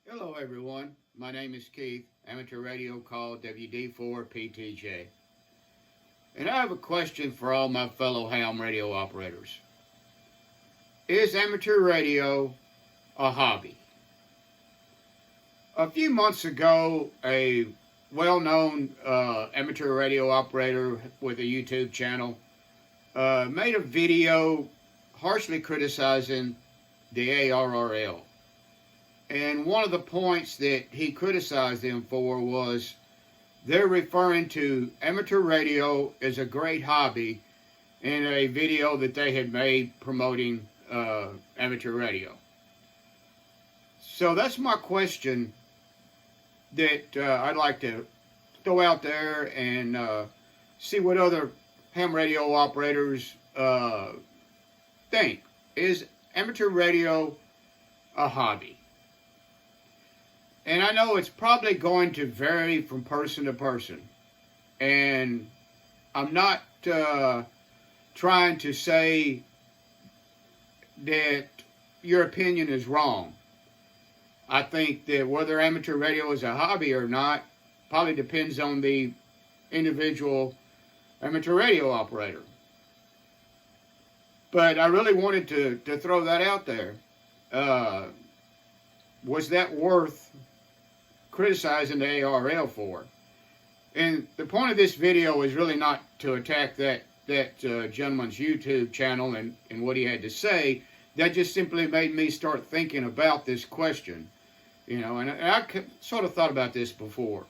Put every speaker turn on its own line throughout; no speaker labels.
Hello, everyone. My name is Keith, amateur radio call WD4PTJ. And I have a question for all my fellow ham radio operators. Is amateur radio a hobby? A few months ago, a well known amateur radio operator with a YouTube channel made a video harshly criticizing the ARRL. And one of the points that he criticized them for was they're referring to amateur radio as a great hobby in a video that they had made promoting amateur radio. So that's my question that I'd like to throw out there and see what other ham radio operators think. Is amateur radio a hobby? And I know it's probably going to vary from person to person. And I'm not trying to say that your opinion is wrong. I think that whether amateur radio is a hobby or not probably depends on the individual amateur radio operator. But I really wanted to throw that out there. Was that worth criticizing the ARRL for? And the point of this video is really not to attack that gentleman's YouTube channel and what he had to say. That just simply made me start thinking about this question. You know, and I sort of thought about this before.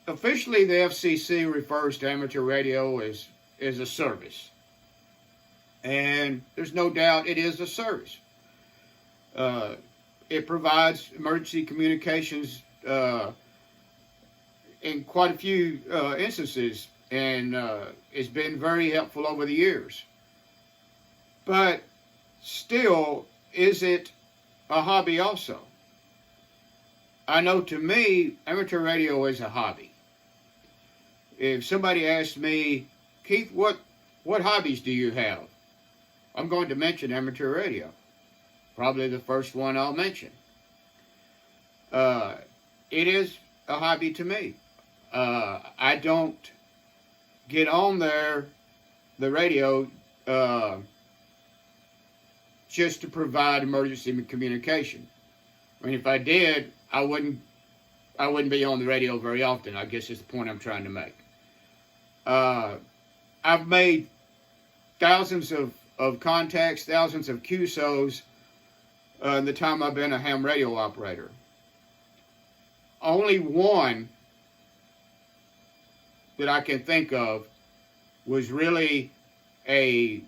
Officially, the FCC refers to amateur radio as a service. And there's no doubt it is a service. It provides emergency communications in quite a few instances, and it's been very helpful over the years. But still, is it a hobby also? I know to me, amateur radio is a hobby. If somebody asked me, Keith, what hobbies do you have? I'm going to mention amateur radio. Probably the first one I'll mention. It is a hobby to me. I don't get on the radio, just to provide emergency communication. I mean, if I did, I wouldn't be on the radio very often. I guess is the point I'm trying to make. I've made thousands of contacts, thousands of QSOs in the time I've been a ham radio operator. Only one that I can think of was really a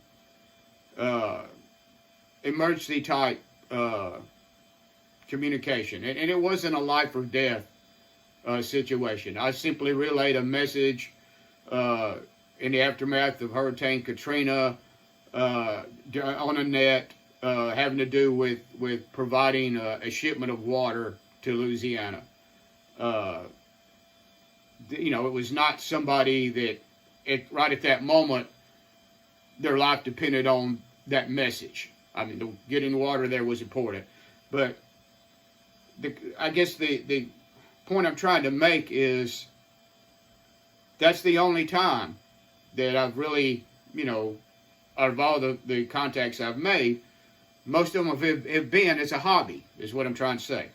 emergency type communication, and it wasn't a life or death situation. I simply relayed a message in the aftermath of Hurricane Katrina on a net, having to do with providing a shipment of water to Louisiana. You know, it was not somebody that right at that moment their life depended on that message. I mean, getting water there was important. But I guess the point I'm trying to make is that's the only time that I've really, you know, out of all the contacts I've made, most of them have been as a hobby, is what I'm trying to say.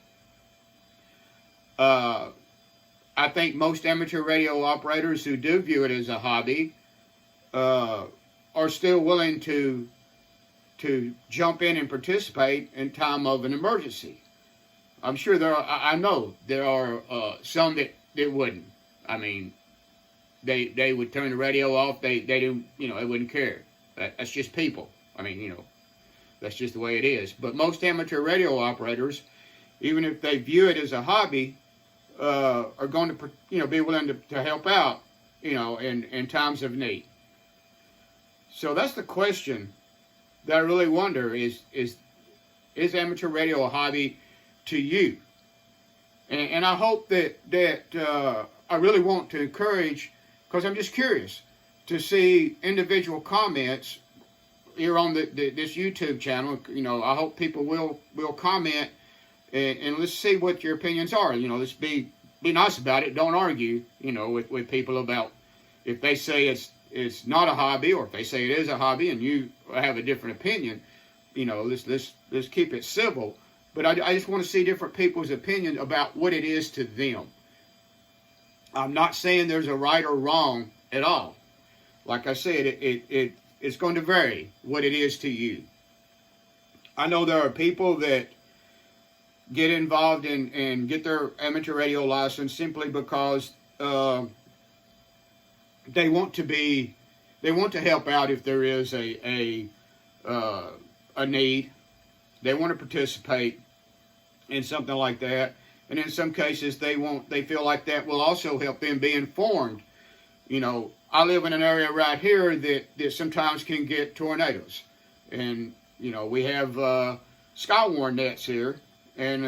I think most amateur radio operators who do view it as a hobby are still willing to jump in and participate in time of an emergency. I'm sure I know there are some that wouldn't. I mean, they would turn the radio off. They do, you know, they wouldn't care. That's just people. I mean, you know, that's just the way it is. But most amateur radio operators, even if they view it as a hobby, are going to, you know, be willing to help out, you know, in times of need. So that's the question that I really wonder is amateur radio a hobby to you? And I hope that I really want to encourage, because I'm just curious to see individual comments, here on this YouTube channel. You know, I hope people will comment, and let's see what your opinions are. You know, let's be nice about it. Don't argue, you know, with people about if they say it's not a hobby, or if they say it is a hobby and you have a different opinion. You know, let's keep it civil. But I just want to see different people's opinion about what it is to them. I'm not saying there's a right or wrong at all. Like I said, it's going to vary what it is to you. I know there are people that get involved and get their amateur radio license simply because they want to help out if there is a need. They want to participate in something like that, and in some cases they feel like that will also help them be informed. You know, I live in an area right here that sometimes can get tornadoes, and you know, we have Skywarn nets here, and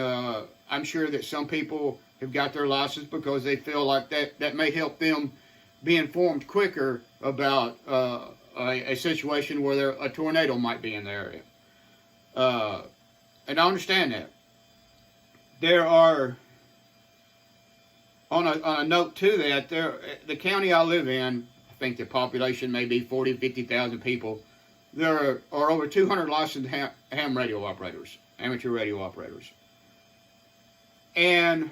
I'm sure that some people have got their license because they feel like that may help them be informed quicker about a situation where a tornado might be in the area. And I understand that. There are, on a note to that, the county I live in, I think the population may be 40,000 to 50,000 people. There are over 200 licensed ham radio operators, amateur radio operators. And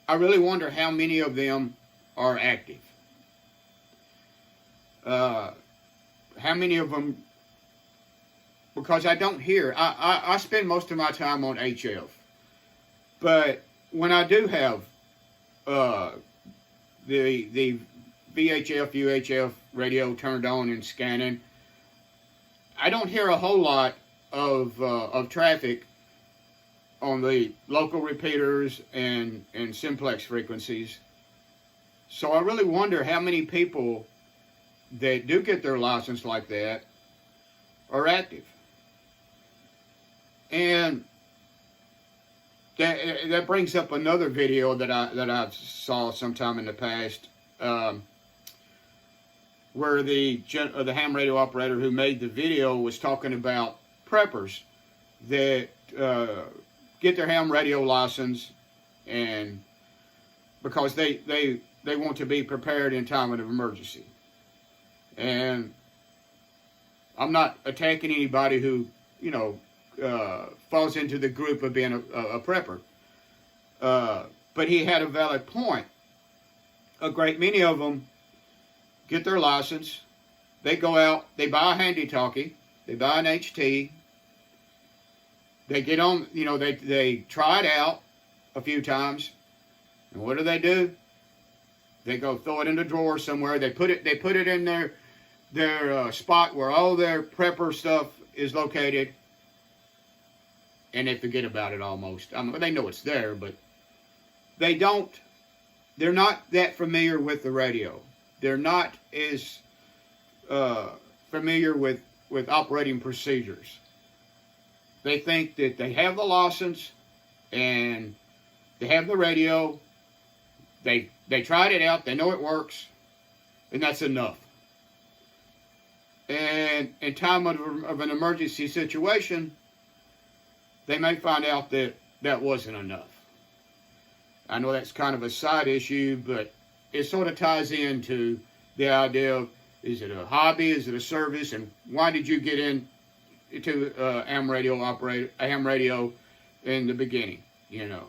I really wonder how many of them are active. How many of them, because I don't hear, I spend most of my time on HF. But when I do have the VHF, UHF radio turned on and scanning, I don't hear a whole lot of traffic on the local repeaters and simplex frequencies. So I really wonder how many people that do get their license like that are active. And that brings up another video that I saw sometime in the past, where the ham radio operator who made the video was talking about preppers that get their ham radio license, and because they want to be prepared in time of emergency. And I'm not attacking anybody who, you know, falls into the group of being a prepper. But he had a valid point. A great many of them get their license. They go out, they buy a handy-talkie, they buy an HT. They get on, you know, they try it out a few times. And what do? They go throw it in the drawer somewhere. They put it in their spot where all their prepper stuff is located, and they forget about it almost. I mean, they know it's there, but they're not that familiar with the radio. They're not as familiar with operating procedures. They think that they have the license and they have the radio. They tried it out. They know it works, and that's enough. And in time of an emergency situation, they may find out that that wasn't enough. I know that's kind of a side issue, but it sort of ties into the idea of, is it a hobby, is it a service, and why did you get into ham radio in the beginning? You know,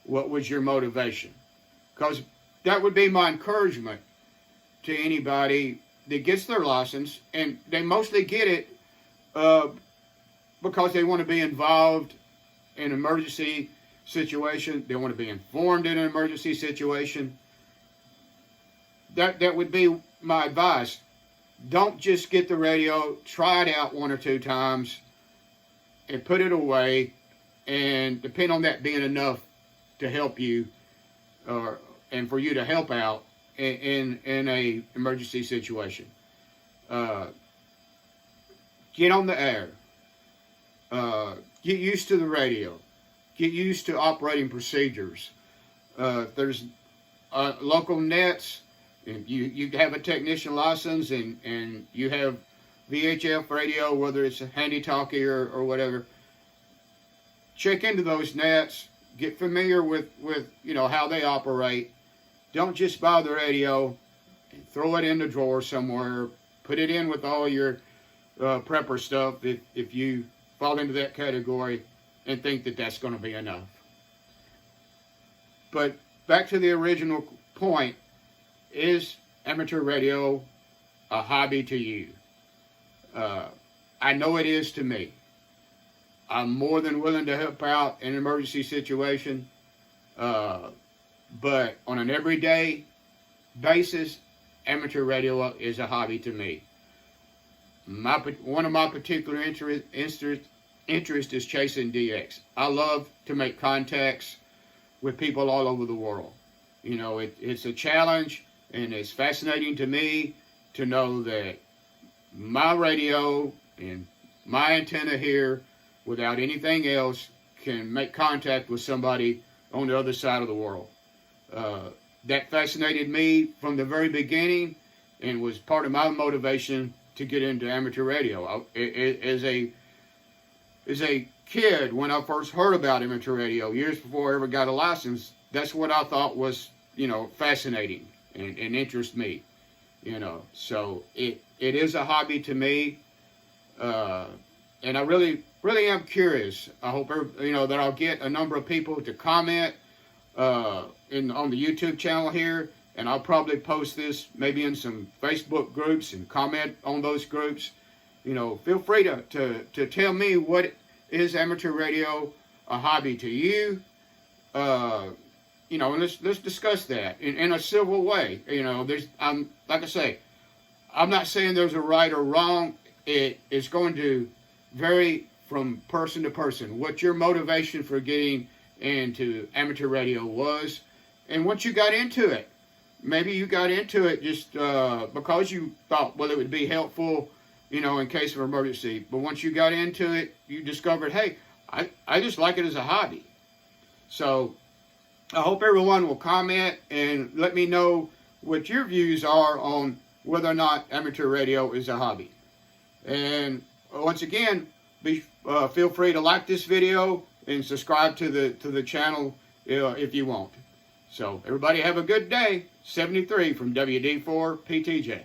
what was your motivation? Because that would be my encouragement to anybody that gets their license, and they mostly get it because they want to be involved in an emergency situation. They want to be informed in an emergency situation. That would be my advice. Don't just get the radio, try it out one or two times, and put it away, and depend on that being enough to help you, and for you to help out in a emergency situation. Get on the air. Get used to the radio. Get used to operating procedures. There's local nets, and you have a technician license, and you have VHF radio, whether it's a handy talkie or whatever. Check into those nets. Get familiar with how they operate. Don't just buy the radio and throw it in the drawer somewhere. Put it in with all your prepper stuff if you fall into that category and think that that's going to be enough. But back to the original point, is amateur radio a hobby to you? I know it is to me. I'm more than willing to help out in an emergency situation, but on an everyday basis, amateur radio is a hobby to me. One of my particular interest is chasing DX. I love to make contacts with people all over the world. It's a challenge, and it's fascinating to me to know that my radio and my antenna here, without anything else, can make contact with somebody on the other side of the world. That fascinated me from the very beginning and was part of my motivation to get into amateur radio. As a kid, when I first heard about amateur radio, years before I ever got a license, that's what I thought was, fascinating and interested me. So it is a hobby to me, and I really am curious. I hope that I'll get a number of people to comment on the YouTube channel here, and I'll probably post this maybe in some Facebook groups and comment on those groups. Feel free to tell me, what is amateur radio a hobby to you? And let's discuss that in a civil way. Like I say, I'm not saying there's a right or wrong. It's going to vary from person to person, what your motivation for getting into amateur radio was. And once you got into it, maybe you got into it just because you thought, well, it would be helpful, in case of emergency. But once you got into it, you discovered, hey, I just like it as a hobby. So I hope everyone will comment and let me know what your views are on whether or not amateur radio is a hobby. And once again, feel free to like this video and subscribe to the channel if you want. So everybody have a good day. 73 from WD4 PTJ.